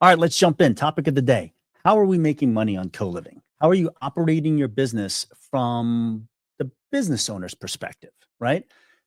All right, let's jump in. Topic of the day. How are we making money on co-living? How are you operating your business from the business owner's perspective, right?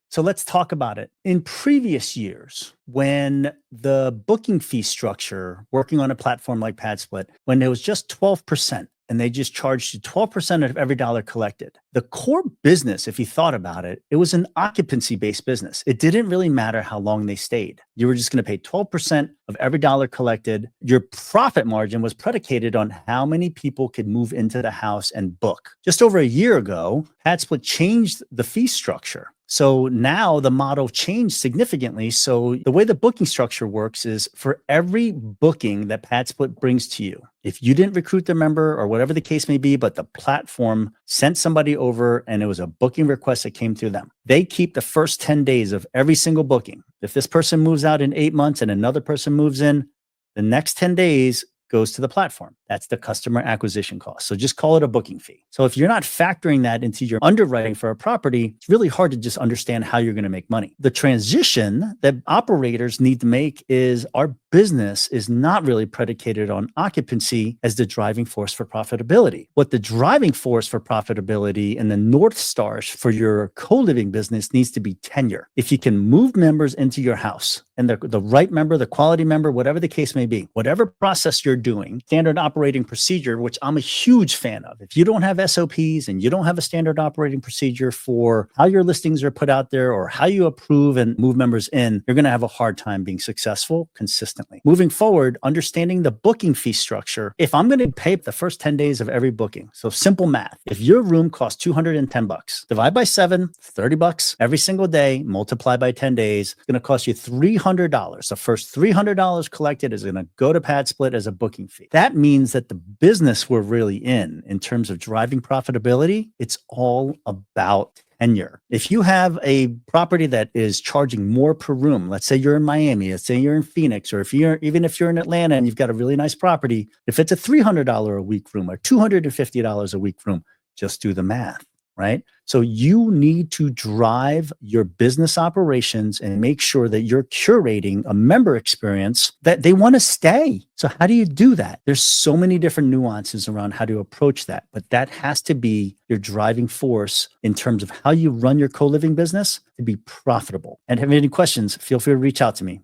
So let's talk about it. In previous years, when the booking fee structure, working on a platform like PadSplit, when it was just 12%, and they just charged you 12% of every dollar collected. The core business, if you thought about it, it was an occupancy-based business. It didn't really matter how long they stayed. You were just going to pay 12% of every dollar collected. Your profit margin was predicated on how many people could move into the house and book. Just over a year ago, PadSplit changed the fee structure. So now the model changed significantly. So the way the booking structure works is for every booking that PadSplit brings to you, if you didn't recruit the member or whatever the case may be, but the platform sent somebody over and it was a booking request that came through them, they keep the first 10 days of every single booking. If this person moves out in 8 months and another person moves in, the next 10 days goes to the platform. That's the customer acquisition cost. So just call it a booking fee. So if you're not factoring that into your underwriting for a property, it's really hard to just understand how you're going to make money. The transition that operators need to make is our business is not really predicated on occupancy as the driving force for profitability. What the driving force for profitability and the North Stars for your co-living business needs to be tenure. If you can move members into your house and the right member, the quality member, whatever the case may be, whatever process you're doing, standard operating procedure, which I'm a huge fan of. If you don't have SOPs and you don't have a standard operating procedure for how your listings are put out there or how you approve and move members in, you're going to have a hard time being successful consistently. Moving forward, understanding the booking fee structure. If I'm going to pay the first 10 days of every booking, so simple math, if your room costs $210, divide by 7, $30 every single day, multiply by 10 days, it's going to cost you $300. The first $300 collected is going to go to PadSplit as a booking fee. That means that the business we're really in terms of driving profitability, it's all about tenure. If you have a property that is charging more per room, let's say you're in Miami, let's say you're in Phoenix, or even if you're in Atlanta and you've got a really nice property, if it's a $300 a week room or $250 a week room, just do the math. Right? So you need to drive your business operations and make sure that you're curating a member experience that they want to stay. So how do you do that? There's so many different nuances around how to approach that, but that has to be your driving force in terms of how you run your co-living business to be profitable. And if you have any questions, feel free to reach out to me.